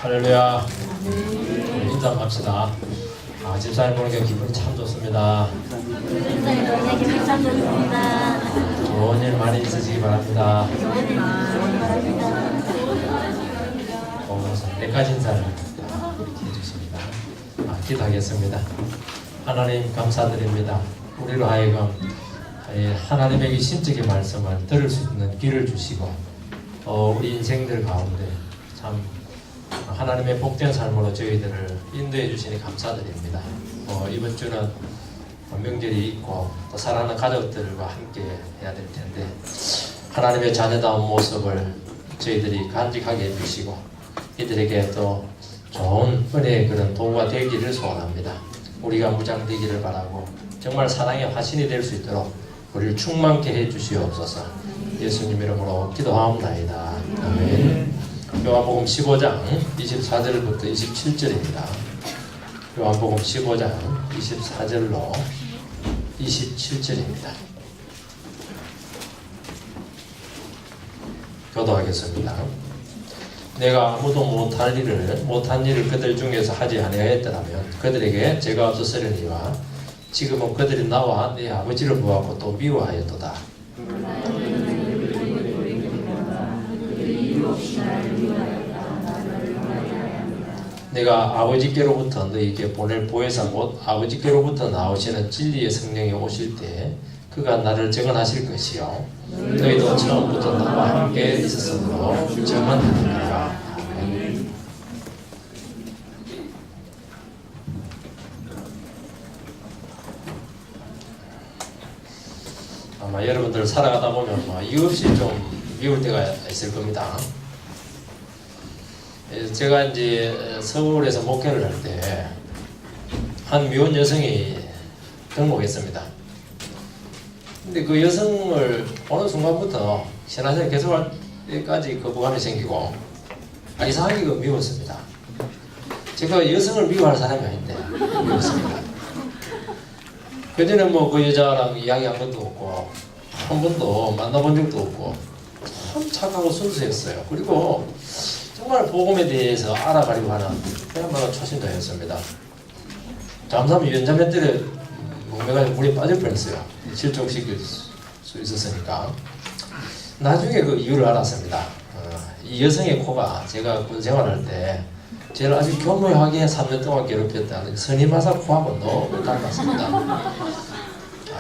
할렐루야. 인사합시다. 집사님 보니까 기분이 참 좋습니다. 집사님 보니까 기분이 참 좋습니다. 좋은 일 많이 있으시기 바랍니다. 좋은 일 많이 바랍니다. 네 가지 인사를 해주십니다. 기도하겠습니다. 하나님 감사드립니다. 우리로 하여금 하나님의 신적인 말씀을 들을 수 있는 길을 주시고 우리 인생들 가운데 참 하나님의 복된 삶으로 저희들을 인도해 주시니 감사드립니다. 이번 주는 명절이 있고 또 사랑하는 가족들과 함께 해야 될 텐데 하나님의 자녀다운 모습을 저희들이 간직하게 해주시고 이들에게 또 좋은 은혜의 그런 도구가 되기를 소원합니다. 우리가 무장되기를 바라고 정말 사랑의 화신이 될 수 있도록 우리를 충만케 해주시옵소서. 예수님 이름으로 기도하옵나이다. 아멘. 요한복음 15장 24절부터 27절입니다. 요한복음 15장 24절로 27절입니다. 교도하겠습니다. 내가 아무도 못한 일을 그들 중에서 하지 아니하였더라면 그들에게 죄가 없었으려니와 지금은 그들이 나와 내 아버지를 보았고 또 미워하였도다. 내가 아버지께로부터 너희에게 보낼 보혜사 곧 아버지께로부터 나오시는 진리의 성령이 오실 때 그가 나를 증언하실 것이요 너희도 처음부터 나와 함께 있었으므로 증언하리라. 아멘. 아마 여러분들 살아가다 보면 이유 없이 좀 미울 때가 있을 겁니다. 제가 이제 서울에서 목회를 할 때 한 미혼 여성이 등록했습니다. 근데 그 여성을 어느 순간부터 신앙생활 계속할 때까지 거부감이 생기고 이상하게 미웠습니다. 제가 여성을 미워할 사람이 아닌데 미웠습니다. 그전에 그 여자랑 이야기한 것도 없고 한 번도 만나본 적도 없고 참 착하고 순수했어요. 그리고 정말 복음에 대해서 알아가려고 하는 그야말로 초신자였습니다. 잠시만 연자면 때에 몸매가 물에 빠질 뻔했어요. 실종시킬 수 있었으니까. 나중에 그 이유를 알았습니다. 이 여성의 코가 제가 군 생활할 때 제일 아주 교묘하게 3년 동안 괴롭혔다는 선임하사 코하고 너무 닮았습니다.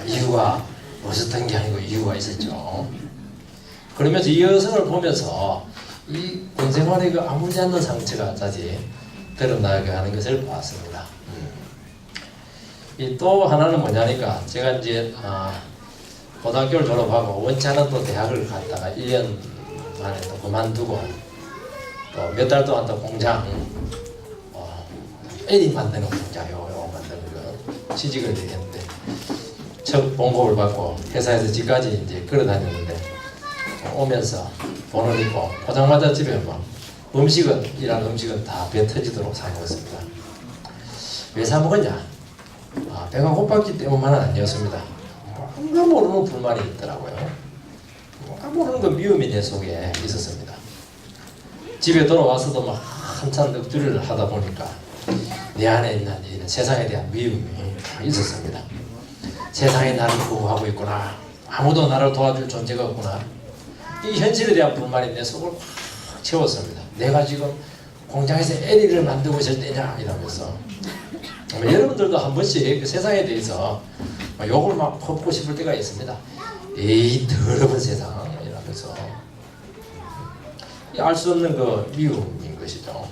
이유가 없었던 게 아니고 이유가 있었죠. 그러면서 이 여성을 보면서 이 군생활의 그 아무지 않는 상처가 다시 드러나게 하는 것을 보았습니다. 또 하나는 뭐냐니까 제가 이제 고등학교를 졸업하고 원치 않은 또 대학을 갔다가 1년 만에 또 그만두고 또 몇 달 동안 또 공장 에디 만드는 공장 요거 만드는 거 취직을 했는데 첫 봉급을 받고 회사에서 집까지 이제 걸어 다녔는데 오면서 돈을 입고 포장마차 집에 일한 음식은 다 배 터지도록 사 먹었습니다. 왜 사 먹었냐? 배가 고팠기 때문만은 아니었습니다. 뭔가 모르는 불만이 있더라고요. 뭔가 모르는 그 미움이 내 속에 있었습니다. 집에 돌아와서도 한참 넋두리를 하다 보니까 내 안에 있는 세상에 대한 미움이 있었습니다. 세상이 나를 보호하고 있구나. 아무도 나를 도와줄 존재가 없구나. 이 현실에 대한 불만이 내 속을 확 채웠습니다. 내가 지금 공장에서 에리를 만들고 있을 때냐 이러면서 여러분들도 한 번씩 그 세상에 대해서 욕을 막 퍼붓고 싶을 때가 있습니다. 에이 더러운 세상 이러면서 알 수 없는 그 미움인 것이죠.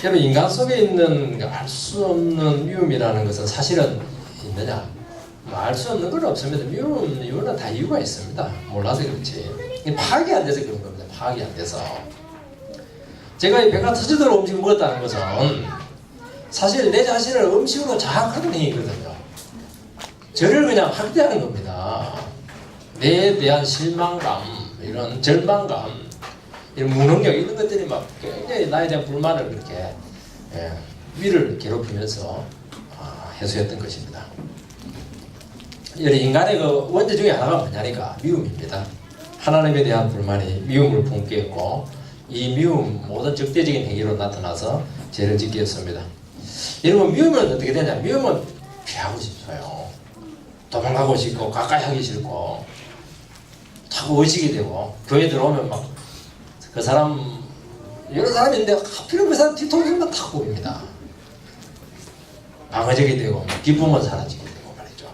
여러분 인간 속에 있는 알 수 없는 미움이라는 것은 사실은 있느냐? 알 수 없는 건 없습니다. 미움 이유는 다 이유가 있습니다. 몰라서 그렇지. 파악이 안 돼서 그런 겁니다. 파악이 안 돼서. 제가 이 배가 터지도록 음식을 먹었다는 것은 사실 내 자신을 음식으로 자학하는 행위거든요. 저를 그냥 학대하는 겁니다. 내에 대한 실망감, 이런 절망감, 이런 무능력 이런 것들이 막 굉장히 나에 대한 불만을 그렇게 위를 괴롭히면서 해소했던 것입니다. 인간의 그 원죄 중에 하나가 뭐냐니까 미움입니다. 하나님에 대한 불만이 미움을 품게 했고 이 미움 모든 적대적인 행위로 나타나서 죄를 짓게 했습니다. 여러분 미움은 어떻게 되냐? 미움은 피하고 싶어요. 도망가고 싶고 가까이 하기 싫고 자꾸 의식이 되고 교회 들어오면 막 그 사람 여러 사람이 있는데 하필 그 사람 뒤통수만 탁 보입니다. 방어적이 되고 기쁨은 사라지게 되고 말이죠.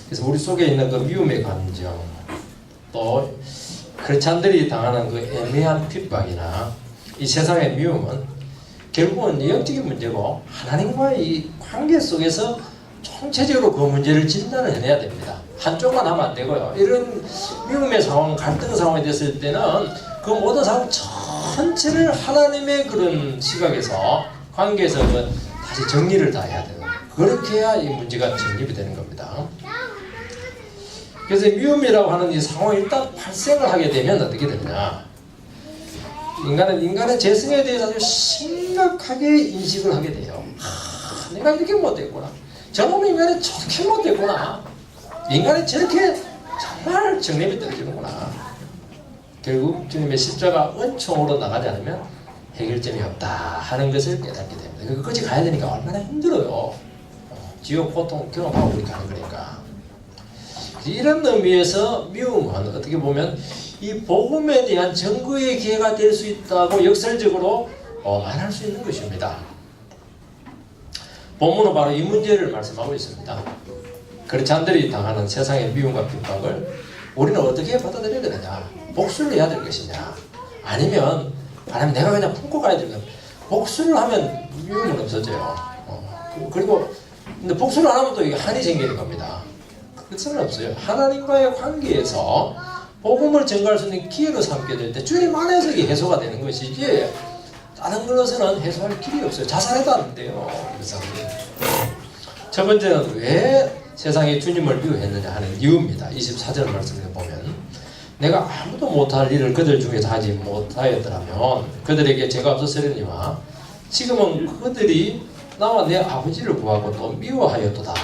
그래서 우리 속에 있는 그 미움의 감정 또 크리스찬들이 당하는 그 애매한 핍박이나 이 세상의 미움은 결국은 영적인 문제고 하나님과의 이 관계 속에서 총체적으로 그 문제를 진단을 해내야 됩니다. 한쪽만 하면 안 되고요. 이런 미움의 상황, 갈등 상황이 됐을 때는 그 모든 상황 전체를 하나님의 그런 시각에서 관계에서 다시 정리를 다 해야 돼요. 그렇게 해야 이 문제가 정립이 되는 겁니다. 그래서 미움이라고 하는 이 상황이 일단 발생을 하게 되면 어떻게 되느냐? 인간은 인간의 재성에 대해서 아주 심각하게 인식을 하게 돼요. 내가 이렇게 못됐구나. 저놈의 인간이 저렇게 못됐구나. 인간이 저렇게 정말 정립이 떨어지는구나. 결국 주님의 십자가 은총으로 나가지 않으면 해결점이 없다 하는 것을 깨닫게 됩니다. 그까지 가야 되니까 얼마나 힘들어요. 지옥 고통 경험하고 그렇게 하는 거니까. 이런 의미에서 미움은 어떻게 보면 이 복음에 대한 증거의 기회가 될 수 있다고 역설적으로 말할 수 있는 것입니다. 본문은 바로 이 문제를 말씀하고 있습니다. 크리스찬들이 당하는 세상의 미움과 핍박을 우리는 어떻게 받아들여야 되느냐? 복수를 해야 될 것이냐? 아니면 내가 그냥 품고 가야 되냐? 복수를 하면 미움은 없어져요. 그리고 근데 복수를 안 하면 또 이게 한이 생기는 겁니다. 그것은 없어요. 하나님과의 관계에서 복음을 전가할 수 있는 기회로 삼게 될 때 주님 안에서 이게 해소가 되는 것이지 다른 것으로는 해소할 길이 없어요. 자살해도 안 돼요. 그래서 첫 번째는 왜 세상에 주님을 미워했느냐 하는 이유입니다. 24절 말씀을 보면 내가 아무도 못할 일을 그들 중에서 하지 못하였더라면 그들에게 죄가 없었으려니와 지금은 그들이 나와 내 아버지를 구하고 또 미워하였도다.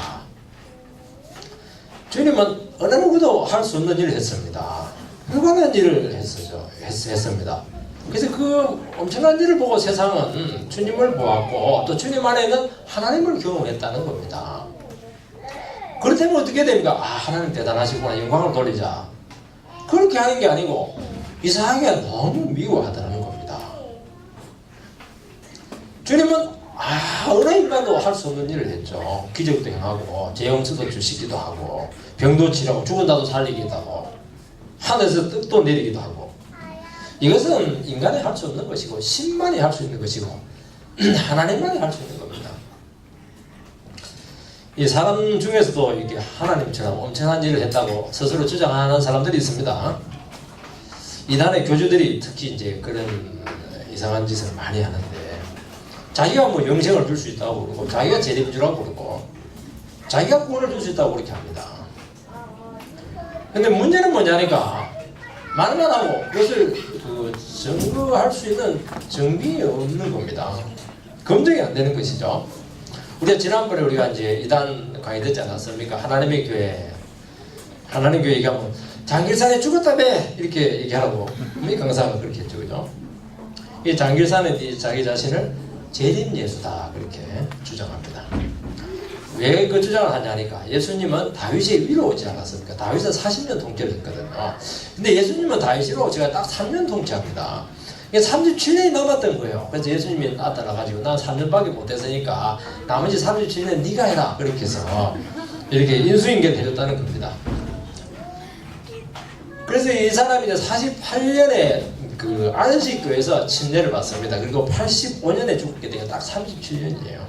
주님은 어느 누구도 할 수 없는 일을 했습니다. 불가능한 일을 했습니다. 그래서 그 엄청난 일을 보고 세상은 주님을 보았고 또 주님 안에는 하나님을 경험했다는 겁니다. 그렇다면 어떻게 됩니까? 하나님 대단하시구나. 영광을 돌리자. 그렇게 하는 게 아니고 이상하게 너무 미워하더라는 겁니다. 주님은 어느 인간도 할 수 없는 일을 했죠. 기적도 행하고 재영수도 주시기도 하고 병도 치료하고 죽은 자도 살리기도 하고 하늘에서 뜻도 내리기도 하고 이것은 인간이 할 수 없는 것이고 신만이 할 수 있는 것이고 하나님만이 할 수 있는 겁니다. 이 사람 중에서도 이렇게 하나님처럼 엄청난 일을 했다고 스스로 주장하는 사람들이 있습니다. 이단의 교주들이 특히 이제 그런 이상한 짓을 많이 하는데 자기가 뭐 영생을 줄 수 있다고 그러고 자기가 재림주라고 그러고 자기가 구원을 줄 수 있다고 그렇게 합니다. 근데 문제는 뭐냐니까 말만 하고 그것을 증거할 수 있는 증빙이 없는 겁니다. 검증이 안 되는 것이죠. 우리가 지난번에 우리가 이제 이단 강의 듣지 않았습니까? 하나님 교회 얘기하면 장길산에 죽었다며 이렇게 얘기하라고 우리 강사가 그렇게 했죠, 그죠? 이 장길산은 자기 자신을 재림 예수다 그렇게 주장합니다. 왜 그 주장을 하냐니까 예수님은 다윗의 위로 오지 않았습니까? 다윗은 40년 통치를 했거든요. 근데 예수님은 다윗으로 제가 딱 3년 통치합니다. 37년이 남았던 거예요. 그래서 예수님이 나타나가지고 난 3년밖에 못했으니까 나머지 37년 네가 해라 그렇게 해서 이렇게 인수인계를 해줬다는 겁니다. 그래서 이 사람이 이제 48년에 그 안식교에서 침례를 받습니다. 그리고 85년에 죽게 되니까 딱 37년이에요.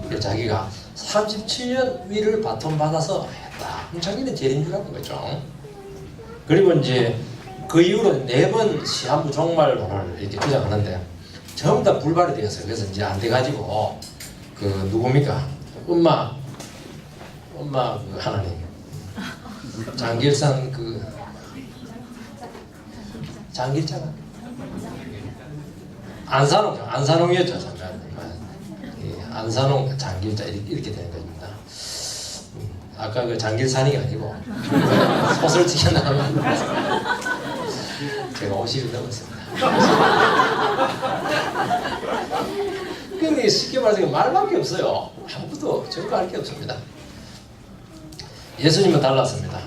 그래서 자기가 37년 위를 바톤받아서 했다. 자기는 재림주라는 거죠. 그리고 이제 그 이후로 4번 시한부 종말론을 이렇게 주장하는데 전부 다 불발이 되었어요. 그래서 이제 안 돼가지고 그 누굽니까? 엄마 그 하나님 장길산 그 장길자가 안산홍이었죠. 잠깐 안산홍 장길자 이렇게 되는 겁니다. 아까 그 장길산이 아니고 소설 찍혀 나가면 제가 50이 넘었습니다. 그러니까 쉽게 말해서 말밖에 없어요. 아무것도 증거할 게 없습니다. 예수님은 달랐습니다.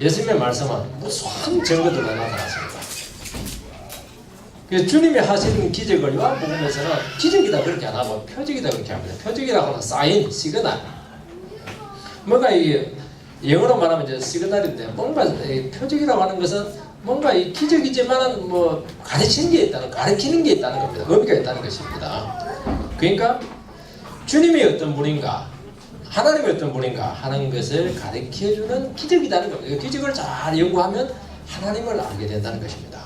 예수님의 말씀은 무수한 증거들로 나타났습니다. 그래서 주님이 하시는 기적을 요한복음에서는 기적이다 그렇게 안 하고 표적이다 그렇게 합니다. 표적이라고 하는 사인, 시그널. 뭔가 이게 영어로 말하면 이제 시그널인데 뭔가 표적이라고 하는 것은 뭔가 이 기적이지만 뭐 가르치는 게 있다는, 가르치는 게 있다는 겁니다. 의미가 있다는 것입니다. 그러니까 주님이 어떤 분인가, 하나님이 어떤 분인가 하는 것을 가르쳐주는 기적이라는 겁니다. 기적을 잘 연구하면 하나님을 알게 된다는 것입니다.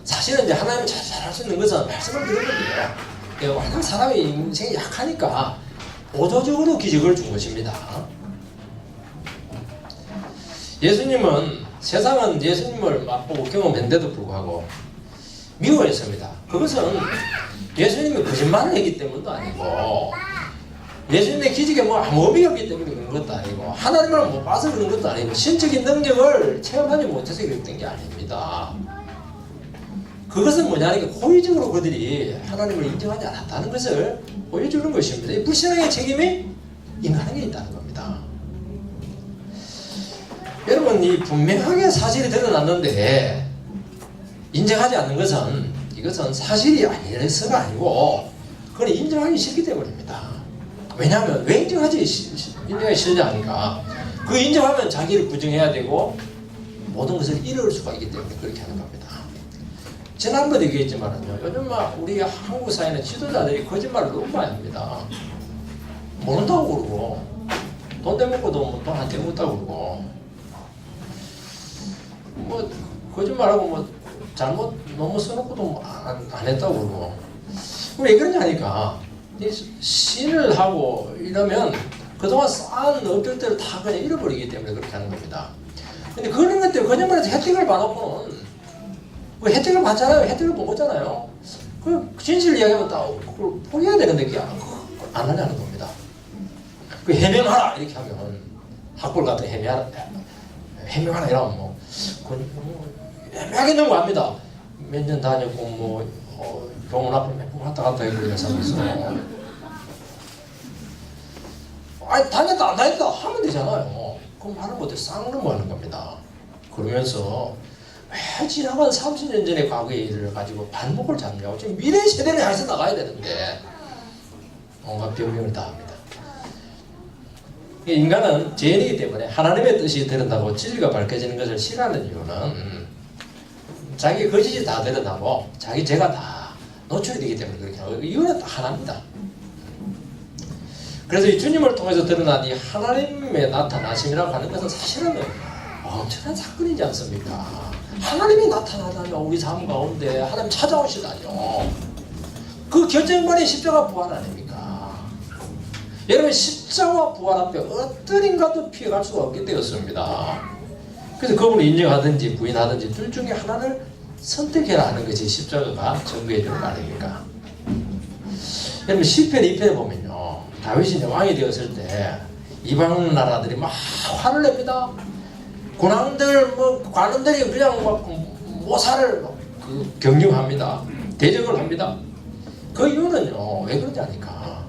사실은 이제 하나님을 잘 할 수 있는 것은 말씀을 들었거든요. 워낙 사람의 인생이 약하니까 오조적으로 기적을 준 것입니다. 예수님은 세상은 예수님을 맛보고 경험했는데도 불구하고 미워했습니다. 그것은 예수님이 거짓말을 했기 때문도 아니고 예수님의 기적에 뭐 아무 의미가 없기 때문에 그런 것도 아니고 하나님을 못 봐서 그런 것도 아니고 신적인 능력을 체험하지 못해서 그랬던 게 아닙니다. 그것은 뭐냐니까 고의적으로 그들이 하나님을 인정하지 않았다는 것을 보여주는 것입니다. 이 불신앙의 책임이 인간에게 있다는 겁니다. 여러분, 이 분명하게 사실이 드러났는데 인정하지 않는 것은 이것은 사실이 아니라서가 아니고 그건 인정하기 싫기 때문입니다. 왜냐하면 왜 인정하기 싫냐니까 그 인정하면 자기를 부정해야 되고 모든 것을 잃을 수가 있기 때문에 그렇게 하는 겁니다. 지난번에 얘기했지만요, 요즘 우리 한국 사회는 지도자들이 거짓말을 너무 많이 합니다. 모른다고 그러고 돈 대먹고도 돈 안 대먹었다고 그러고 뭐 거짓말하고 뭐 잘못 너무 써놓고도 안 했다고 그러고 왜 그러냐니까 신을 하고 이러면 그동안 쌓은 업들을 다 그냥 잃어버리기 때문에 그렇게 하는 겁니다. 근데 그런 것 때문에 거짓말해서 혜택을 받아놓고는 그 혜택을 받잖아요. 혜택을 본 거잖아요. 그 진실을 이야기하면 다 그걸 포기해야 되는데 그게 안 하냐는 겁니다. 그 해명하라 이렇게 하면 학벌 같은 해명하라 이러면 뭐 해명하게 넘어갑니다. 몇 년 다녔고 뭐 병원 앞에 몇 번 왔다 갔다 했고 이래서 아니 다녔다 안 다녔다 하면 되잖아요. 그럼 말을 못해 쌍 넘어가는 겁니다. 그러면서 왜 지나간 30년 전의 과거의 일을 가지고 반목을 잡냐고. 지금 미래 세대를 향해서 나가야 되는데 온갖 변명을 다 합니다. 인간은 죄인이기 때문에 하나님의 뜻이 드러나고 진리가 밝혀지는 것을 싫어하는 이유는 자기 거짓이 다 드러나고 자기 죄가 다 노출이 되기 때문에 그렇게 하고 이유는 다 하나입니다. 그래서 이 주님을 통해서 드러난 이 하나님의 나타나심이라고 하는 것은 사실은 엄청난 사건이지 않습니까? 하나님이 나타나다뇨. 우리 삶 가운데 하나님 찾아오시다뇨. 그 결정만이 십자가 부활 아닙니까? 여러분, 십자가 부활 앞에 어떤 인간도 피해갈 수가 없게 되었습니다. 그래서 그분을 인정하든지 부인하든지 둘 중에 하나를 선택해라 하는 것이 십자가가 전거해 주는 말입니까? 여러분, 시편 2편에 보면요, 다윗이 이제 왕이 되었을 때 이방 나라들이 막 화를 냅니다. 군왕들, 관원들이 그냥 막 모사를 경영합니다. 대적을 합니다. 그 이유는요, 왜 그런지 아니까?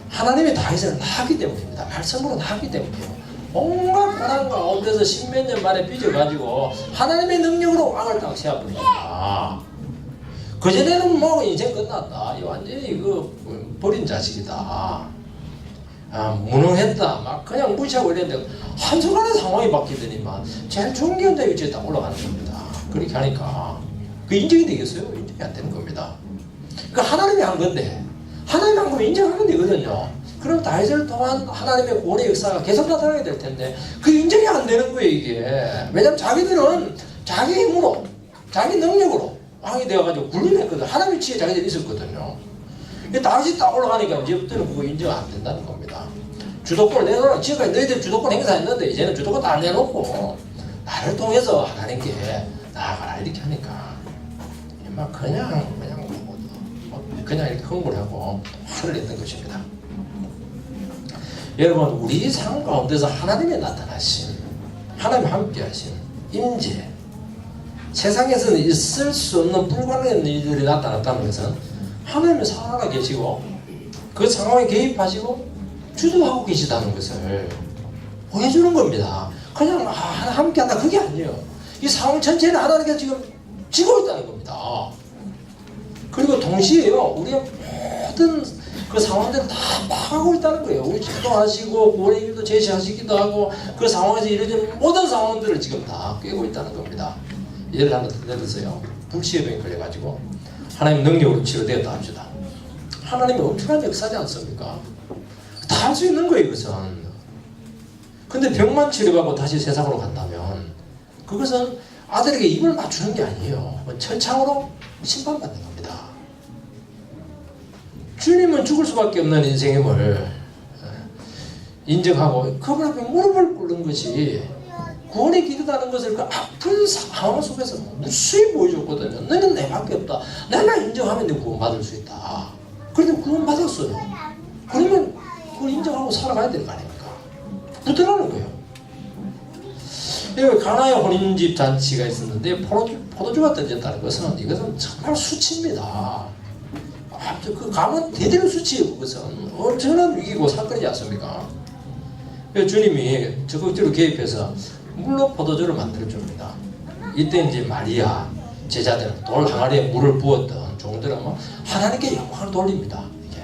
하나님이 다윗을 낳았기 때문입니다. 말씀으로 낳았기 때문이에요. 온갖 고난 가운데서 십몇 년 만에 빚어가지고 하나님의 능력으로 왕을 딱 세워버립니다. 그전에는 뭐 인생 끝났다. 이 완전히 버린 자식이다. 무능했다. 막 그냥 무시하고 이랬는데 한순간에 상황이 바뀌더니만 제일 좋은 게 혼자 위치에 딱 올라가는 겁니다. 그렇게 하니까 그 인정이 되겠어요? 인정이 안 되는 겁니다. 그 하나님이 한 건데 하나님이 한 거면 인정하면 되거든요. 그럼 다윗을 통한 하나님의 구원의 역사가 계속 나타나게 될 텐데 그 인정이 안 되는 거예요 이게. 왜냐면 자기들은 자기 힘으로 자기 능력으로 왕이 되어가지고 군림했거든. 하나님 위치에 자기들이 있었거든요. 다윗이 딱 올라가니까 이제부터는 그거 인정 안 된다는 겁니다. 주도권을 내놓으라. 지금까지 너희들 주도권 행사했는데 이제는 주도권 다 내놓고 나를 통해서 하나님께 나아가라 이렇게 하니까 막 그냥 이렇게 흥분을 하고 화를 냈던 것입니다. 여러분, 우리 삶 가운데서 하나님의 나타나심, 하나님 함께 하심, 임재, 세상에서는 있을 수 없는 불가능한 일들이 나타났다는 것은 하나님이 살아 계시고 그 상황에 개입하시고 주도하고 계시다는 것을 보여주는 겁니다. 그냥 함께한다 그게 아니에요. 이 상황 전체를 하나님께서 지금 지고 있다는 겁니다. 그리고 동시에요, 우리의 모든 그 상황들을 다 파악하고 있다는 거예요. 우리 기도하시고 구원의 길도 제시하시기도 하고 그 상황에서 이루어지는 모든 상황들을 지금 다 꿰고 있다는 겁니다. 예를 하나 들어서요, 불치병에 걸려가지고 하나님 능력으로 치료되었다 합시다. 하나님이 엄청난 역사지 않습니까? 다 할 수 있는 거예요, 이것은. 근데 병만 치료받고 다시 세상으로 간다면 그것은 아들에게 입을 맞추는 게 아니에요. 철창으로 심판받는 겁니다. 주님은 죽을 수밖에 없는 인생임을 인정하고 그분 앞에 무릎을 꿇는 것이 구원의 길이라는 것을 그 아픈 상황 속에서 무수히 보여줬거든요. 너는 내밖에 없다. 내가 인정하면 내 구원받을 수 있다. 그런데 구원받았어요. 그러면 그걸 인정하고 살아가야 될 거 아닙니까? 붙으라는 거예요. 여기 가나의 혼인집 잔치가 있었는데 포도주가 던졌다는 것은 이것은 정말 수치입니다. 그 가면 대대로 수치예요. 그것은 엄청난 위기고 사건이지 않습니까? 주님이 적극적으로 개입해서 물로 포도주를 만들어줍니다. 이때 이제 마리아 제자들은 돌 항아리에 물을 부었던 종들은 뭐 하나님께 영광을 돌립니다. 이게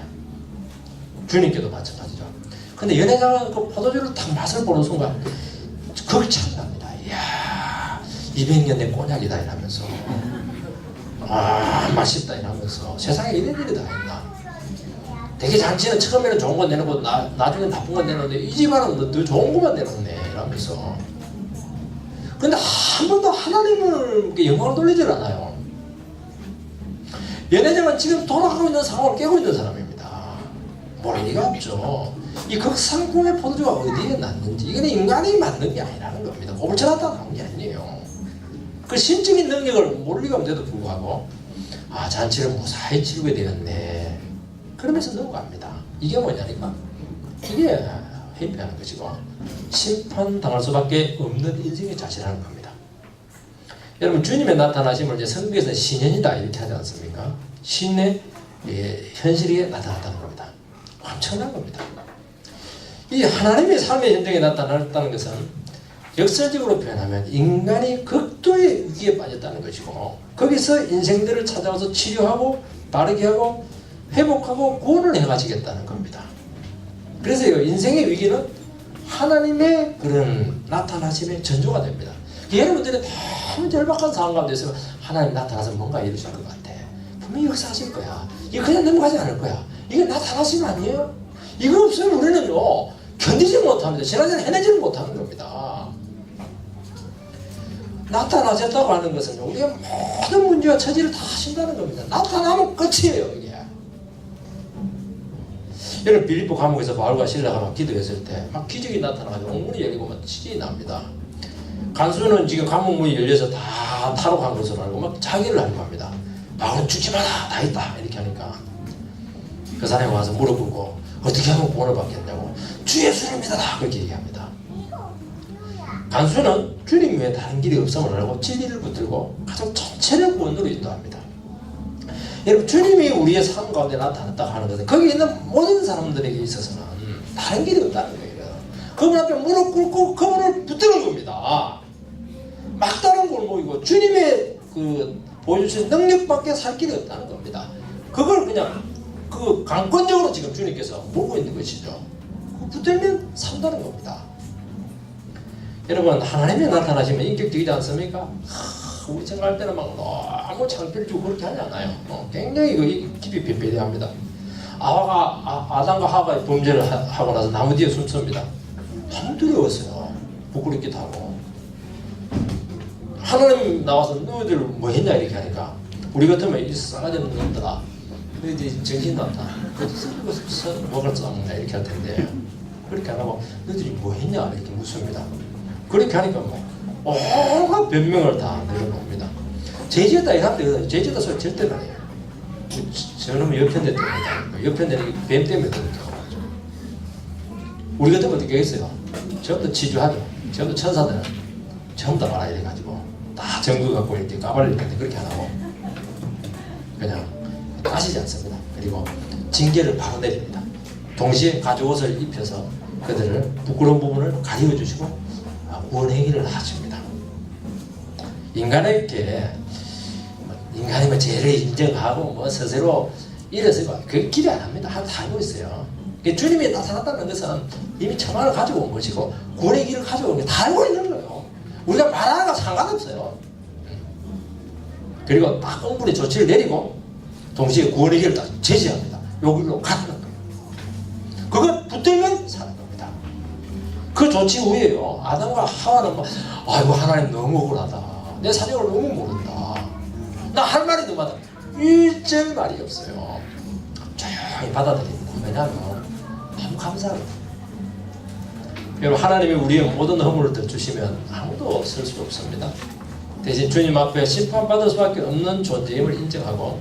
주님께도 마찬가지죠. 근데 연회장은 그 포도주를 딱 맛을 보는 순간 그걸 찬답니다. 이야, 200년 된 꼬냑이다 이러면서, 아 맛있다 이러면서, 세상에 이런 일이 다 있나. 되게 잔치는 처음에는 좋은 건 내놓고 나중에 나쁜 건 내놓는데 이 집안은 더 좋은 것만 내놓네 이러면서. 근데 한 번도 하나님을 영광을 돌리질 않아요. 연회장은 지금 돌아가고 있는 상황을 깨고 있는 사람입니다. 모를 리가 없죠. 이 극상품의 포도주가 어디에 났는지 이거는 인간이 만든 게 아니라는 겁니다. 고불쳐놨다 나온 게 아니에요. 그 신적인 능력을 모를 리가 없는데도 불구하고 아 잔치를 무사히 치르게 되었네 그러면서 넘어갑니다. 이게 뭐냐니까 이게 회피하는 것이고 심판당할 수밖에 없는 인생의 자세라는 겁니다. 여러분 주님의 나타나심을 이제 성경에서 신현이다 이렇게 하지 않습니까? 신의 현실이 나타났다는 겁니다. 엄청난 겁니다. 이 하나님의 삶의 현장에 나타났다는 것은 역설적으로 표현하면 인간이 극도의 위기에 빠졌다는 것이고 거기서 인생들을 찾아와서 치료하고 바르게 하고 회복하고 구원을 해가시겠다는 겁니다. 그래서 인생의 위기는 하나님의 그런 나타나심의 전조가 됩니다. 여러분들이 너무 절박한 상황 가운데 있으면 하나님 나타나서 뭔가 이루실 것 같아. 분명히 역사하실 거야. 이거 그냥 넘어가지 않을 거야. 이게 나타나심 아니에요? 이거 없으면 우리는요 견디지 못합니다. 지나치게 해내지를 못하는 겁니다. 나타나셨다고 하는 것은 우리의 모든 문제와 처지를 다 하신다는 겁니다. 나타나면 끝이에요 이게. 여러분 빌립보 감옥에서 바울과 실라가 막 기도했을 때 막 기적이 나타나가지고 옥문이 열리고 막 지진이 납니다. 간수는 지금 감옥문이 열려서 다 탈옥한 것으로 알고 막 자기를 알고 합니다. 바울은 죽지 마라 다 있다 이렇게 하니까 그 사람이 와서 무릎 꿇고 어떻게 하면 구원을 받겠냐고 주 예수를 믿어라 그렇게 얘기합니다. 간수는 주님 외에 다른 길이 없음을 알고 진리를 붙들고 가장 전체를 구원으로 인도합니다. 여러분 주님이 우리의 삶 가운데 나타났다 하는 것은 거기 있는 모든 사람들에게 있어서는 다른 길이 없다는 거예요. 그분 앞에 무릎 꿇고 그분을 붙드는 겁니다. 막다른 골목이고 주님의 그 보여주신 능력밖에 살 길이 없다는 겁니다. 그걸 그냥 그 강권적으로 지금 주님께서 몰고 있는 것이죠. 붙들면 산다는 겁니다. 여러분 하나님이 나타나시면 인격적이지 않습니까? 우리 생각할 때는 막 너무 창피를 주고 그렇게 하지 않아요. 굉장히 깊이 배배합니다. 아담과 하와가 범죄를 하고 나서 나무 뒤에 숨습니다. 너무 두려웠어요. 부끄럽기도 하고. 하나님 나와서 너희들 뭐 했냐 이렇게 하니까 우리 같으면 이 싸가지 없는 놈들아 너희들이 정신 났다. 먹을 싸먹나 이렇게 할 텐데 그렇게 안 하고 너희들이 뭐 했냐 이렇게 묻습니다. 그렇게 하니까 뭐 온갖 변명을 다 내려놓습니다. 죄지었다 이러는데 죄지었다 소리 절대 안 해요. 저놈이 옆편됐다 옆편되는 게 뱀 때문에 그렇게 하죠. 우리 같으면 어떻게 하겠어요? 저것도 치주하죠. 저것도 천사들 전부 다 봐라 이래가지고 다 증거 갖고 이렇게 까발릴 텐데 그렇게 안 하고 그냥 따지지 않습니다. 그리고 징계를 바로 내립니다. 동시에 가죽옷을 입혀서 그들을 부끄러운 부분을 가리워주시고 구원행위를 하십니다. 인간에게 인간이 뭐 죄를 인정하고 뭐 스스로 일어서고 그 기대 안 합니다. 다 알고 있어요. 주님이 나타났다는 것은 이미 천만을 가지고 온 것이고 구원의 길을 가지고 온 게 다 알고 있는 거예요. 우리가 말하는 거 상관없어요. 그리고 딱 응분의 조치를 내리고 동시에 구원의 길을 딱 제시합니다. 여기로 가는 거예요. 그건 붙들면 사는 겁니다. 그 조치 후에요. 아담과 하와는 뭐 아이고 하나님 너무 억울하다. 내 사정을 너무 모른다. 나 할 말이 너무하다. 일절 말이 없어요. 조용히 받아들입니다. 왜냐하면 너무 감사해요. 여러분 하나님이 우리의 모든 허물을 더 주시면 아무도 쓸 수 없습니다. 대신 주님 앞에 심판받을 수밖에 없는 존재임을 인정하고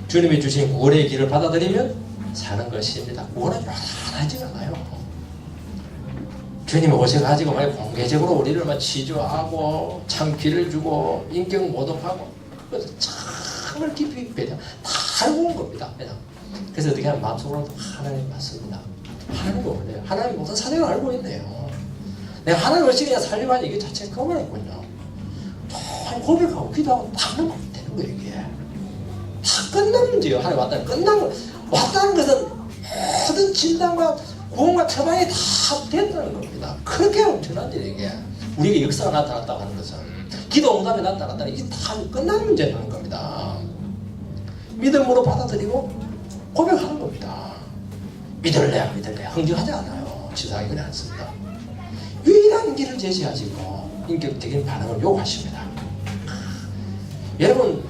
주님이 주신 구원의 길을 받아들이면 사는 것입니다. 구원은 요란하지 않아요. 주님이 오셔가지고 막 공개적으로 우리를 막 치조하고 창피를 주고 인격 모독하고 그래서 참을 깊이 배려 다 알고 온 겁니다. 그냥. 그래서 어떻게 하면 마음속으로 하나님 맞습니다. 하나님이 원래요. 하나님 모든 사정을 알고 있네요. 내가 하나님 없이 그냥 살려고 하니 이게 자체가 그만했군요. 고백하고 기도하고 다 하면 되는 거예요. 이게 다 끝난 문제예요. 하나님 왔다는 끝난 거 왔다는 것은 모든 진단과 구원과 처방이 다 됐다는 겁니다. 그렇게 엄청난 일이에요. 이게 우리에게 역사가 나타났다고 하는 것은 기도 응답이 나타났다는 이게 다 끝난 문제라는 겁니다. 믿음으로 받아들이고 고백하는 겁니다. 믿을래 안 믿을래 흥정하지 않아요. 치사하게 그래 않습니다. 유일한 길을 제시하시고 인격적인 반응을 요구하십니다. 여러분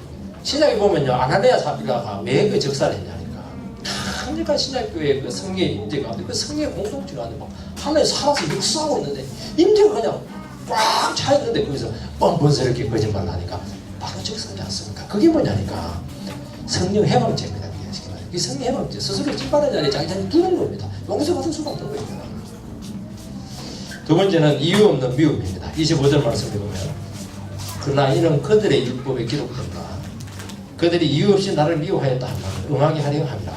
신약에 보면요 아나니아 사피라가 왜 그 적사를 했냐니까 한일간 신약교회 그 성령의 임재가 그 성령의 공동체가 아니고 하나님 살아서 역사하고 있는데 임재가 그냥 꽉 차있는데 거기서 뻔뻔스럽게 거짓말을 하니까 바로 적사하지 않습니까? 그게 뭐냐니까 성령 해방죄입니다. 이 성령 해방죄 스스로 찐바른 자리에 자기 자신을 두는 겁니다. 용서받을 수가 없는 거예요. 두 번째는 이유 없는 미움입니다. 25절 말씀을 보면 그러나 이는 그들의 율법에 기록된다. 그들이 이유 없이 나를 미워하였다 하면 응하게 하려 합니다.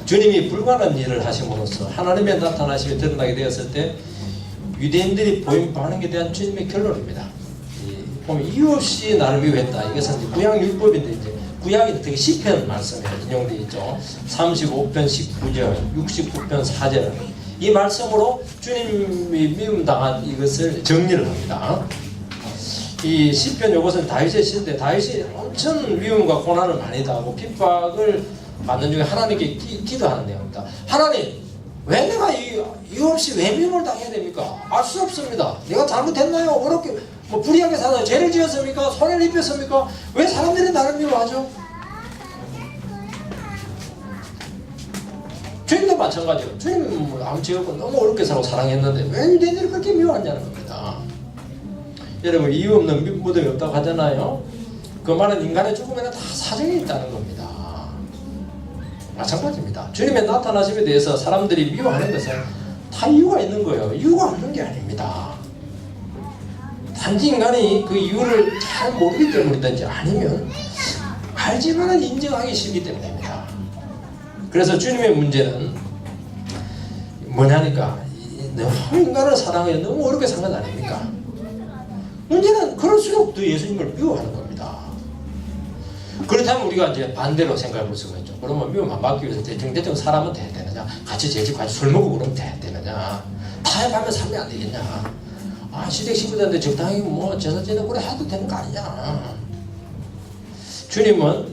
주님이 불가능한 일을 하심으로써 하나님의 나타나심이 드러나게 되었을 때 유대인들이 보인 반응에 대한 주님의 결론입니다. 보면 이유 없이 나를 미워했다. 이것은 이제 구약 율법인데 이제 구약이 되게 시편 말씀에 인용되어 있죠. 35편 19절, 69편 4절 이 말씀으로 주님이 미움당한 이것을 정리를 합니다. 이 시편 이것은 다윗의 시인데 다윗이 엄청 미움과 고난을 많이 당하고 핍박을 받는 중에 하나님께 기도하는 내용입니다. 하나님 왜 내가 이유 없이 왜 미움을 당해야 됩니까? 알 수 없습니다. 내가 잘못했나요? 어렵게 뭐 불의하게 사나요? 죄를 지었습니까? 손해를 입혔습니까? 왜 사람들이 나를 미워하죠? 주님도 마찬가지예요. 주님은 아무 죄 없고 너무 어렵게 살고 사랑했는데 왜 유대인들이 그렇게 미워하냐는 겁니다. 여러분 이유 없는 무덤이 없다고 하잖아요. 그 말은 인간의 죽음에는 다 사정이 있다는 겁니다. 마찬가지입니다. 주님의 나타나심에 대해서 사람들이 미워하는 것은 다 이유가 있는 거예요. 이유가 없는 게 아닙니다. 단지 인간이 그 이유를 잘 모르기 때문이든지 아니면 알지만은 인정하기 싫기 때문입니다. 그래서 주님의 문제는 뭐냐니까 너무 인간을 사랑해 너무 어렵게 산 건 아닙니까? 문제는 그럴수록 더 예수님을 미워하는 겁니다. 그렇다면 우리가 이제 반대로 생각해 볼 수가 있죠. 그러면 미움 안 받기 위해서 대충 살아면 되느냐? 같이 재집 같이 술 먹고 그러면 되느냐? 타협하면 살면 안 되겠냐? 아 시댁 식구들한테 적당히 뭐 제사 지내고 그래 해도 되는 거 아니냐? 주님은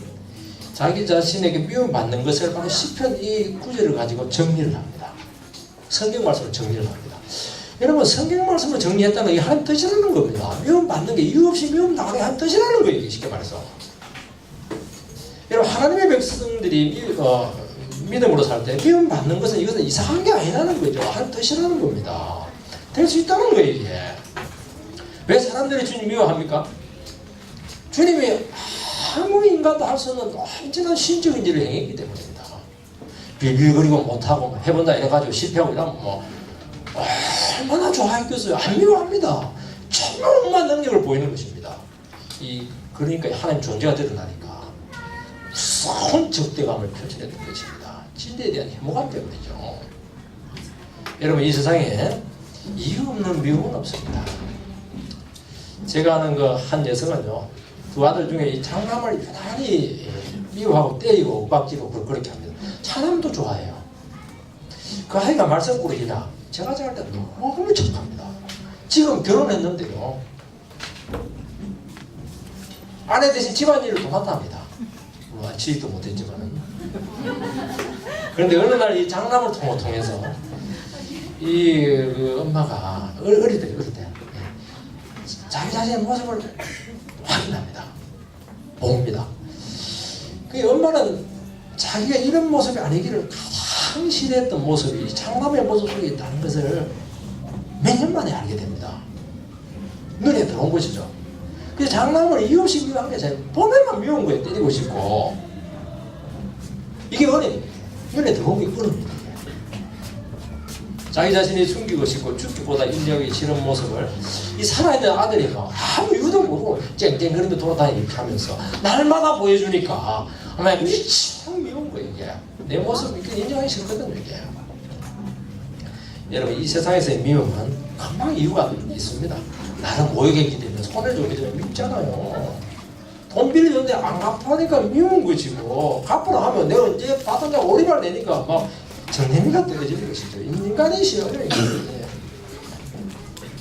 자기 자신에게 미움 받는 것을 바로 시편 이 구절을 가지고 정리를 합니다. 성경 말씀을 정리를 합니다. 여러분 성경 말씀을 정리했다는 게 하나님 뜻이라는 겁니다. 미움 받는 게 이유 없이 미움 당하는 게 하나님 뜻이라는 거예요. 쉽게 말해서. 여러분 하나님의 백성들이 믿음으로 살 때 미움 받는 것은 이것은 이상한 게 아니라는 거죠. 하나님 뜻이라는 겁니다. 될 수 있다는 거예요. 이게. 왜 사람들이 주님 미워합니까? 주님이 아무 인간도 할 수 없는 엄청난 신적인 일을 행했기 때문입니다. 빌빌거리고 못하고 해본다 이래가지고 실패하고 이러면 뭐 얼마나 좋아했겠어요. 안 미워합니다. 어마어마한 능력을 보이는 것입니다. 그러니까 하나님 존재가 드러나니까 무서운 적대감을 표출했던 것입니다. 진리에 대한 혐오감 때문이죠. 여러분, 이 세상에 이유 없는 미움은 없습니다. 제가 아는 그 한 여성은요, 두 아들 중에 이 장남을 유난히 미워하고 때리고 윽박지르고 그렇게 합니다. 차남도 좋아해요. 그 아이가 말썽꾸러기나 제가 생각할 때 너무 착합니다. 지금 결혼했는데요, 아내 대신 집안일을 도맡아 합니다. 물론 취직도 못했지만은. 그런데 어느 날 이 장남을 통해서 그 엄마가 어릴 때 자기 자신의 모습을 확인합니다. 봅니다. 그 엄마는 자기가 이런 모습이 아니기를 가장 싫어했던 모습이 장남의 모습 속에 있다는 것을 몇 년 만에 알게 됩니다. 눈에 들어온 것이죠. 그래서 장남을 이유 없이 미워한 게 아니라 보면만 미운 거에 때리고 싶고, 이게 은혜입니다. 눈에 들어온 게 은혜입니다. 자기 자신이 숨기고 싶고 죽기보다 인정하기 싫은 모습을 이 살아있는 아들이 아무 이유도 모르고 쨍쨍거리며 돌아다니기 이렇게 하면서 날마다 보여주니까 아마 이게 참 미운 거예요. 이게 내 모습 이렇게 인정하기 싫거든요. 이게. 여러분, 이 세상에서의 미움은 금방 이유가 있습니다. 나는 모욕했기 때문에 손을 주기 때문에 밉잖아요. 돈 빌려줬는데 안 갚으니까 미운 거지 뭐. 갚으라 하면 내가 이제 받은 자 오리발 내니까 막 정내미가 떨어지는 것이죠. 인간이 싫어요.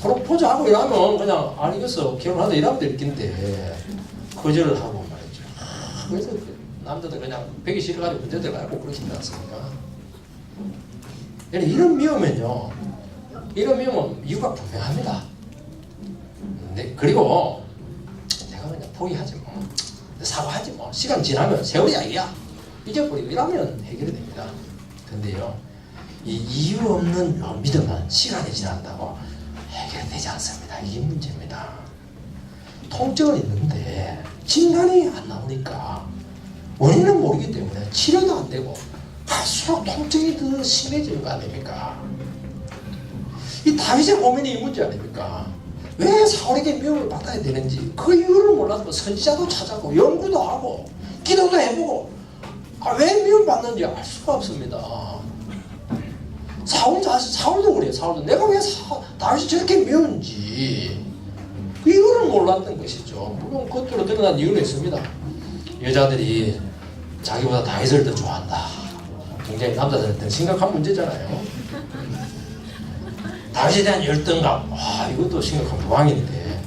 프로포즈하고 이러면 그냥 알겠어 결혼하자 이러면 될 텐데 거절을 하고 말이죠. 그래서 남자들 그냥 배기 싫어가지고 문제들 알고 그러시지 않습니까? 이런 미움은요, 이런 미움은 이유가 분명합니다. 네, 그리고 내가 그냥 포기하지 뭐, 사과하지 뭐, 시간 지나면 세월이 아니야 잊어버리고 이러면 해결이 됩니다. 근데요, 이 이유 없는 믿음은 시간이 지난다고 해결되지 않습니다. 이게 문제입니다. 통증은 있는데 진단이 안 나오니까 원인은 모르기 때문에 치료도 안 되고 갈수록 통증이 더 심해지는 거 아닙니까? 이 다윗의 고민이 이 문제 아닙니까? 왜 사울에게 미움을 받아야 되는지 그 이유를 몰라서 선지자도 찾아보고 연구도 하고 기도도 해보고 왜 미움받는지 알 수가 없습니다. 사울도 그래요. 사울도 내가 왜 다윗이 저렇게 미운지 그 이유를 몰랐던 것이죠. 물론 겉으로 드러난 이유는 있습니다. 여자들이 자기보다 다윗을 더 좋아한다. 굉장히 남자들한테는 심각한 문제잖아요. 다윗에 대한 열등감, 이것도 심각한 부항인데,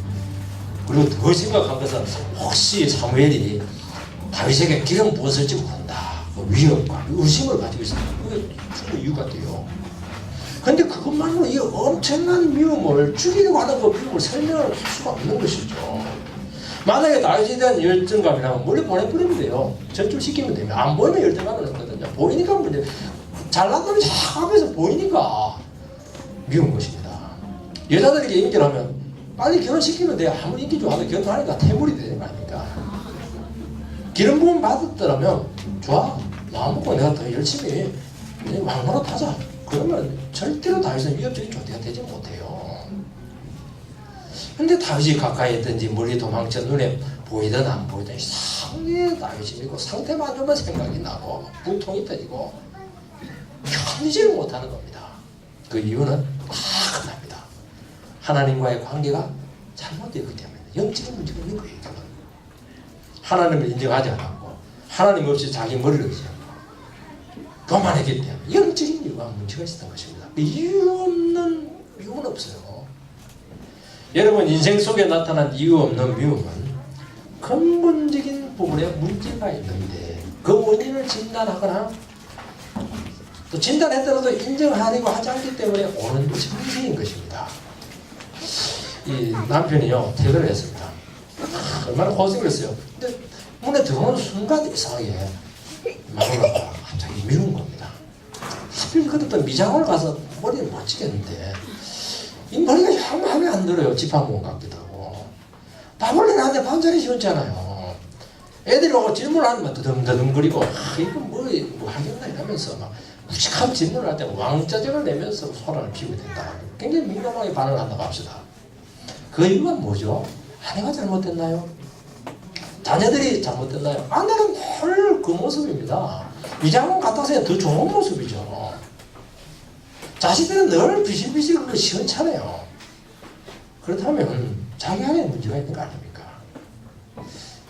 그리고 더 심각한 것은 혹시 사무엘이 다윗에게 기름 부었을지 모른다. 위협과 의심을 가지고 있습니다. 그게 충분히 이유가 돼요. 근데 그것만으로 이 엄청난 미움을 죽이려고 하는 그 미움을 설명을 할 수가 없는 것이죠. 만약에 다윗에 대한 열등감이라면 멀리 보내버리면 돼요. 전출시키면 됩니다. 안 보이면 열등감은 없거든요. 보이니까 문제. 잘난 놈이 자꾸 앞에서 보이니까 미운 것입니다. 여자들에게 인기를 하면 빨리 결혼시키면 돼요. 아무리 인기 좋아도 결혼하니까 태물이 되는 거 아닙니까? 기름 부음 받았더라면 좋아. 마음 먹고 내가 더 열심히 왕노릇 하자. 그러면 절대로 다윗은 위협적인 존재가 되지 못해요. 근데 다윗이 가까이 있든지 멀리 도망쳐 눈에 보이든 안 보이든 상당히 다윗이 믿고 상태만 좀 생각이 나고 분통이 터지고 견디지를 못하는 겁니다. 그 이유는 끝납니다. 하나님과의 관계가 잘못되었기 때문에 영적인 문제가 있는 거예요. 하나님을 인정하지 않았고 하나님 없이 자기 머리를 의지하고 교만했기 때문에 영적인 이유가 문제가 있었던 것입니다. 이유 없는 미움은 없어요. 여러분, 인생 속에 나타난 이유 없는 미움은 근본적인 부분에 문제가 있는데 그 원인을 진단하거나 또 진단했더라도 인정하려고 하지 않기 때문에 오는 정세인 것입니다. 이 남편이요 퇴근을 했습니다. 얼마나 고생을 했어요. 근데 문에 들어오는 순간 이상하게 마누라가 갑자기 미운 겁니다. 하필 그때 미장원을 가서 머리를 못 치겠는데 이 머리가 영 마음에 안 들어요. 지팡공 같기도 하고. 밥을 내놨는데 반찬이 시원찮아요. 애들이 오고 질문하면 더듬더듬거리고 이거 뭐 하겠나 이러면서 막 무식한 질문을 할 때 왕짜증을 내면서 소란을 피우게 된다. 굉장히 민감하게 반응을 한다고 합시다. 그 이유가 뭐죠? 아내가 잘못됐나요? 자녀들이 잘못됐나요? 아내는 늘 그 모습입니다. 이장원 같아서 더 좋은 모습이죠. 자식들은 늘 비실비실 시원찮아요. 그렇다면 자기 안에 문제가 있는 거 아닙니까?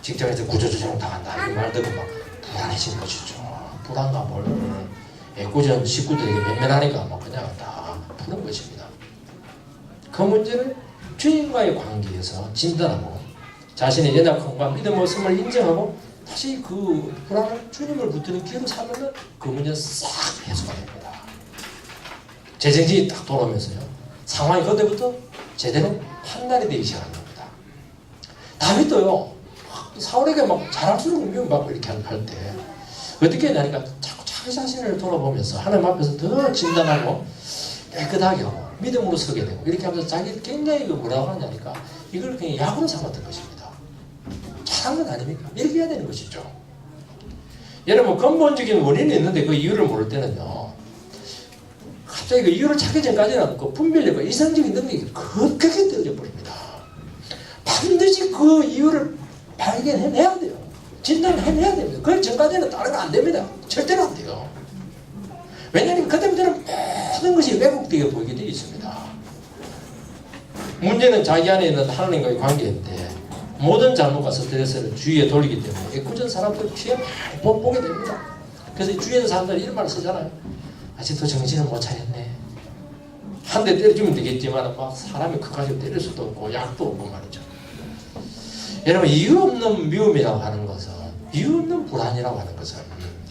직장에서 구조조정 당한다 이 말 듣고 막 불안해진 것이죠. 불안감을 애꿎은 식구들에게 면면하니까 뭐 그냥 다 푸는 것입니다. 그 문제를 주님과의 관계에서 진단하고 자신의 연약함과 믿음 없음을 인정하고 다시 그 불안을 주님을 붙드는 기회로 삼으면 그 문제는 싹 해소가 됩니다. 재정신이 딱 돌아오면서요. 상황이 그때부터 제대로 판단이 되기 시작하는 겁니다. 다윗도요. 사울에게 막 자랑스러운 미움받고 이렇게 할 때 어떻게 했냐니까 자꾸 자기 자신을 돌아보면서 하나님 앞에서 더 진단하고 깨끗하게 하고 믿음으로 서게 되고 이렇게 하면서 자기 굉장히 뭐라고 하냐니까 이걸 그냥 약으로 삼았던 것입니다. 잘한 건 아닙니까? 이렇게 해야 되는 것이죠. 여러분 근본적인 원인이 있는데 그 이유를 모를 때는요. 갑자기 그 이유를 찾기 전까지는 그 분별력과 이성적인 능력이 급격히 떨어져 버립니다. 반드시 그 이유를 발견해내야 돼요. 진단해내야 됩니다. 그 전까지는 다른 거 안 됩니다. 절대로 안 돼요. 왜냐하면 그때부터는 모든 것이 왜곡되게 보이게 되어 있습니다. 문제는 자기 안에 있는 하나님과의 관계인데 모든 잘못과 스트레스를 주위에 돌리기 때문에 애꿎은 사람들 피해 많이 보게 됩니다. 그래서 주위에 있는 사람들이 이런 말을 쓰잖아요. 아직도 정신을 못 차렸네. 한 대 때려주면 되겠지만 막 사람이 그까지 때릴 수도 없고 약도 없고 말이죠. 여러분 이유 없는 미움이라고 하는 것은 이유 없는 불안이라고 하는 것은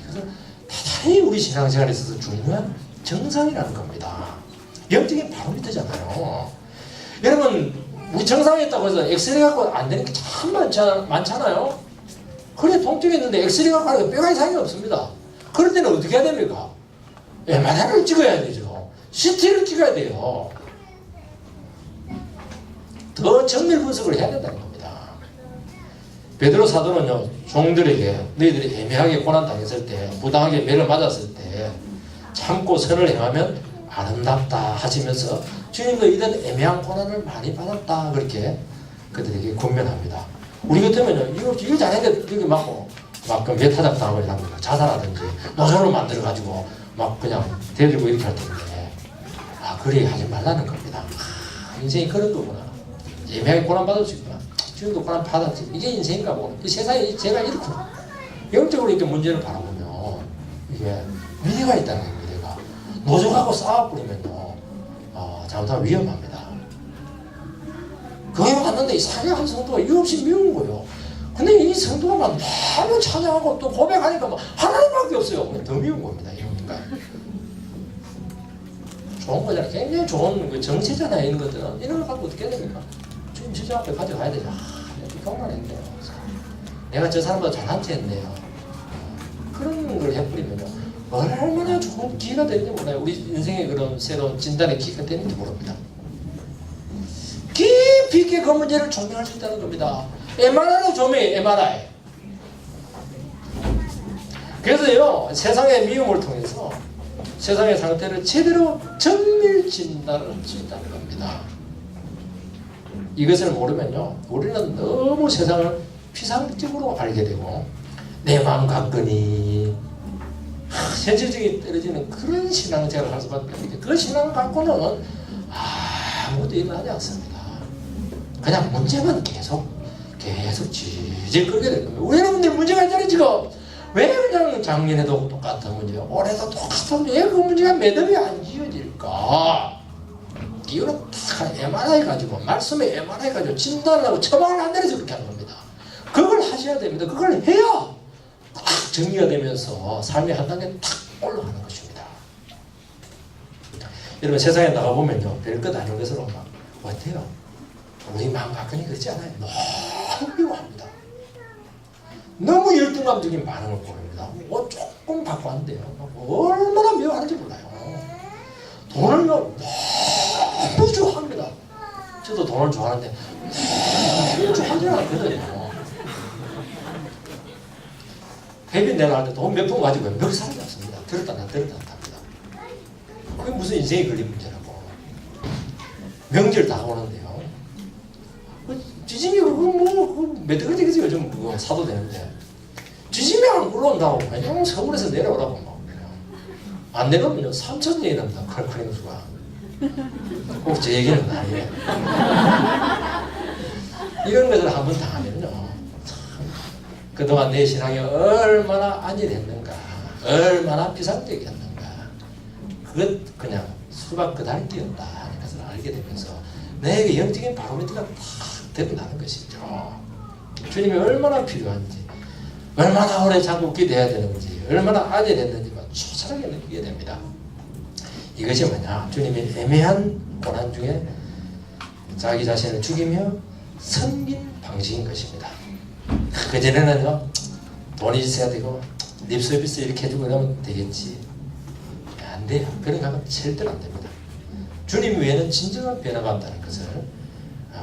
그래서 대단히 우리 신앙생활에 있어서 중요한 정상이라는 겁니다. 영적인 바로미터잖아요. 여러분 우리 정상에 있다고 해서 엑스레이 갖고 안 되는 게 참 많잖아요. 그래 통증이 있는데 엑스레이 갖고 하는 게 뼈가 이상이 없습니다. 그럴 때는 어떻게 해야 됩니까? MRI를 찍어야 되죠. CT를 찍어야 돼요. 더 정밀 분석을 해야 된다는 겁니다. 베드로 사도는요 종들에게 너희들이 애매하게 고난당했을 때 부당하게 매를 맞았을 때 참고 선을 행하면 아름답다 하시면서 주님도 이런 애매한 고난을 많이 받았다 그렇게 그들에게 권면합니다. 우리 같으면요 이거 일 잘했는데 여기 맞고 막 외타작 당하고 이랍니다. 자살하든지 노조를 만들어 가지고 막 그냥 대들고 이렇게 할 텐데 그래 하지 말라는 겁니다. 인생이 그런 거구나. 애매하게 고난 받을 수 있구나. 주님도 고난 받았지. 이게 인생인가 보네. 이 세상에 제가 이렇구나. 영적으로 이렇게 문제를 바라보면 이게 미래가 있다는 거예요. 미래가. 노조하고 싸워버리면요 잘못하면 위험합니다. 교회 왔는데 이상하게 한 성도가 이유 없이 미운 거예요. 근데 이 성도가 막 너무 찬양하고 또 고백하니까 막 하나님밖에 없어요. 더 미운 겁니다. 이러니까 좋은 거잖아요. 굉장히 좋은 그 정체잖아요. 이런 것들은 이런 걸 갖고 어떻게 해야 됩니까? 주님 주님 앞에 가져가야 되죠. 내가 경건했네요. 내가 저 사람보다 잘난 체 했네요. 그런 걸 해버리면요 얼마나 좋은 기회가 되는지 몰라요. 우리 인생의 그런 새로운 진단의 기회가 되는지 모릅니다. 깊이 있게 그 문제를 조명할 수 있다는 겁니다. MRI로 조명해. MRI. 그래서요 세상의 미움을 통해서 세상의 상태를 제대로 정밀 진단을 할 수 있다는 겁니다. 이것을 모르면요 우리는 너무 세상을 피상적으로 알게 되고 내 마음 같거니 현실적이 떨어지는 그런 신앙생활을 할 수밖에 없는데 그 신앙 갖고는 아무것도 일어나지 않습니다. 그냥 문제만 계속 지질 끌게 될 겁니다. 우리 여러분들 문제가 있잖아요. 지금 왜 그냥 작년에도 똑같은 문제야 올해도 똑같은 문제 왜 그 문제가 매듭이 안 지어질까? 이유는 다 MRI 가지고 말씀에 MRI 가지고 진단을 하고 처방을 안 내려서 그렇게 하는 겁니다. 그걸 하셔야 됩니다. 그걸 해야 딱 정리가 되면서 삶의 한 단계 탁 올라가는 것입니다. 여러분 세상에 나가보면요 별것 아닌 것으로 막 어때요? 우리 마음 가끔이 그렇지 않아요? 너무 미워합니다. 너무 열등감적인 반응을 보입니다. 뭐 조금 받고 한대요. 얼마나 미워하는지 몰라요. 돈을 너무 좋아합니다. 저도 돈을 좋아하는데 너무 좋아하지 않거든요. 회비 내놔할 때 돈 몇 푼 가지고 몇 사람이 없습니다. 들었다 놨다 합니다. 그게 무슨 인생이 걸린 문제라고. 명절 다가오는데요. 지짐이 그거 뭐 메뚜기지 요즘 그거 사도 되는데 지짐이 안 굴러온다고 그냥 서울에서 내려오라고 막 그냥 안 내려오면요 3,000년이 납니다. 칼칼림수가 꼭 제 얘기는 아니에요. 이런 것을 한번 당하면요 참 그동안 내 신앙이 얼마나 안일했는가 얼마나 비상적이었는가 그것 그냥 수박 그달기였다 하는 것을 알게 되면서 내게 영적인 바로미터가 탁 드러나는 것이죠. 주님이 얼마나 필요한지 얼마나 오래 잡고 기대해야 되는지 얼마나 안일했는지만 초절하게 느끼게 됩니다. 이것이 뭐냐 주님이 애매한 고난 중에 자기 자신을 죽이며 섬긴 방식인 것입니다. 그전에는요 돈이 있어야 되고 립서비스 이렇게 해주고 이러면 되겠지 안 돼요. 그런 거 하면 절대로 안 됩니다. 주님 외에는 진정한 변화가 없다는 것을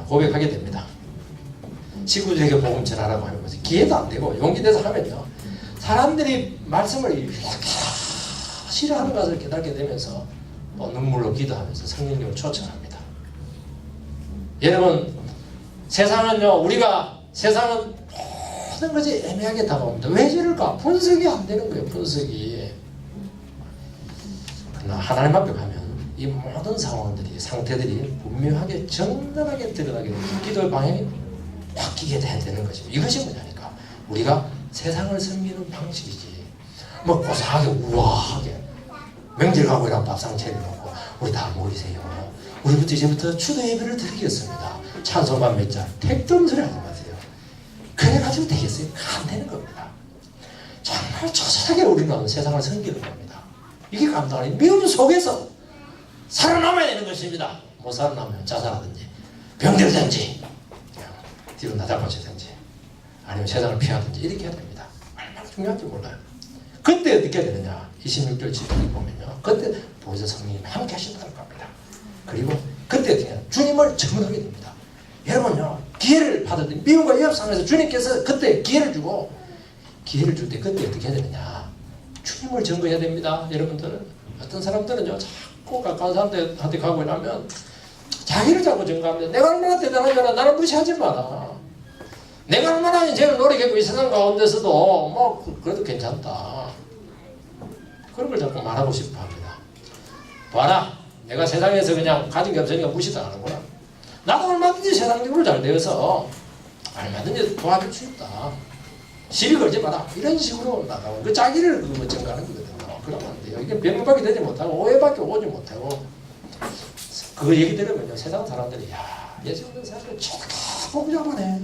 고백하게 됩니다. 친구들에게 복음 전하라고 하는 것이 기회도 안 되고 용기 내서 하면요 사람들이 말씀을 싫어하는 것을 깨닫게 되면서 또 눈물로 기도하면서 성령님을 초청합니다. 여러분 세상은요 우리가 세상은 모든 것이 애매하게 다가옵니다. 왜 저럴까? 분석이 안 되는 거예요. 분석이. 그러나 하나님 앞에 가면 이 모든 상황들이 상태들이 분명하게 정당하게 드러나게 됩니다. 기도의 방향이 바뀌게 되는 것입니다. 이것이 뭐냐니까 우리가 세상을 섬기는 방식이지 뭐 고상하게 우아하게 명절 가고 이런 밥상 차려놓고 우리 다 모이세요. 우리부터 이제부터 추도 예배를 드리겠습니다. 찬송가 몇 장 택도 소리 하지 마세요. 그래가지고 되겠어요? 안 되는 겁니다. 정말 처절하게 우리는 세상을 섬기는 겁니다. 이게 감당 아닌 미움 속에서 살아남아야 되는 것입니다. 못 살아남으면 자살하든지 병들든지 뒤로 나다가시든지 아니면 세상을 피하든지 이렇게 해야 됩니다. 얼마나 중요한지 몰라요. 그때 어떻게 해야 되느냐 26절 7절을 보면요 그때 보혜사 성령님이 함께 하신다는 겁니다. 그리고 그때 어떻게 해야 주님을 증언하게 됩니다. 여러분요 기회를 받을 때 미움과 위협상에서 주님께서 그때 기회를 주고 기회를 줄 때 그때 어떻게 해야 되느냐 주님을 증거해야 됩니다. 여러분들은 어떤 사람들은요 자꾸 가까운 사람들한테 가고 나면 자기를 자꾸 증거합니다. 내가 얼마나 대단한 줄 알아. 나를 무시하지 마라. 내가 얼마나 인생을 노력했고 이 세상 가운데서도 뭐 그래도 괜찮다. 그런 걸 자꾸 말하고 싶어 합니다. 봐라. 내가 세상에서 그냥 가진 게 없으니까 무시당하는구나. 나도 얼마든지 세상적으로 잘 되어서 얼마든지 도와줄 수 있다. 시비 걸지 마라. 이런 식으로 나가고 그 자기를 그거 증가하는 거거든요. 그러면 안 돼요. 이게 변명밖에 되지 못하고 오해밖에 오지 못하고 그 얘기 들으면요 세상 사람들이 야 예수 믿는 사람들 복잡하네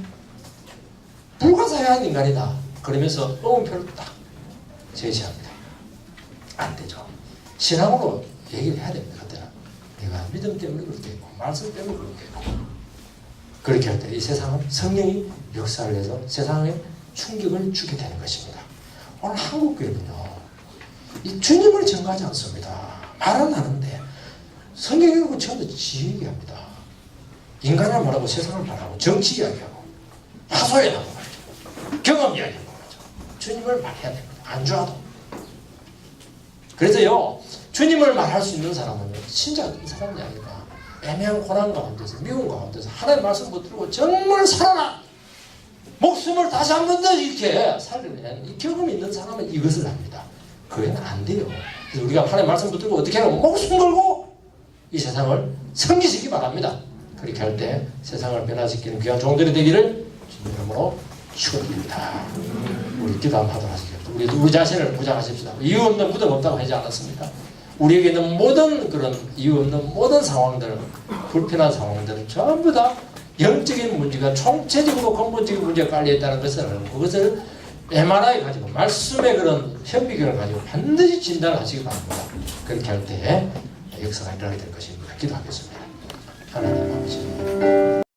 불가사의한 인간이다 그러면서 의문표를 딱 제시합니다. 안 되죠. 신앙으로 얘기를 해야 됩니다. 그때는 내가 믿음 때문에 그렇게 했고 말씀 때문에 그렇게 했고 그렇게 할 때 이 세상은 성령이 역사를 해서 세상에 충격을 주게 되는 것입니다. 오늘 한국 교회는요 이 주님을 증거하지 않습니다. 말은 하는데 성경이 전부 지 얘기합니다. 인간을 말하고 세상을 말하고 정치 이야기하고 하소연하고 말이죠. 경험 이야기하고 말이죠. 주님을 말해야 됩니다. 안 좋아도. 그래서요 주님을 말할 수 있는 사람은 진짜 어떤 사람이 아니라 애매한 고난 가운데서 미움 가운데서 하나님의 말씀 붙들고 정말 살아라 목숨을 다시 한 번 더 이렇게 살려내는 이 경험이 있는 사람은 이것을 합니다. 그게는 안 돼요. 그래서 우리가 하나님의 말씀 붙들고 어떻게 하면 목숨 걸고 이 세상을 섬기시기 바랍니다. 그렇게 할 때 세상을 변화시키는 귀한 종들이 되기를 주님 이름으로 축원드립니다. 우리 기도 한번 하도록 하시겠습니다. 우리 자신을 무장하십시다. 이유 없는 무덤 없다고 하지 않았습니까? 우리에게 있는 모든 그런 이유 없는 모든 상황들, 불편한 상황들은 전부 다 영적인 문제가 총체적으로 근본적인 문제가 깔려있다는 것을 알고 그것을 MRI 가지고 말씀의 그런 현미경을 가지고 반드시 진단을 하시기 바랍니다. 그렇게 할 때 역사가 일어나게 될 것입니다. 기도하겠습니다. 하나님 아버지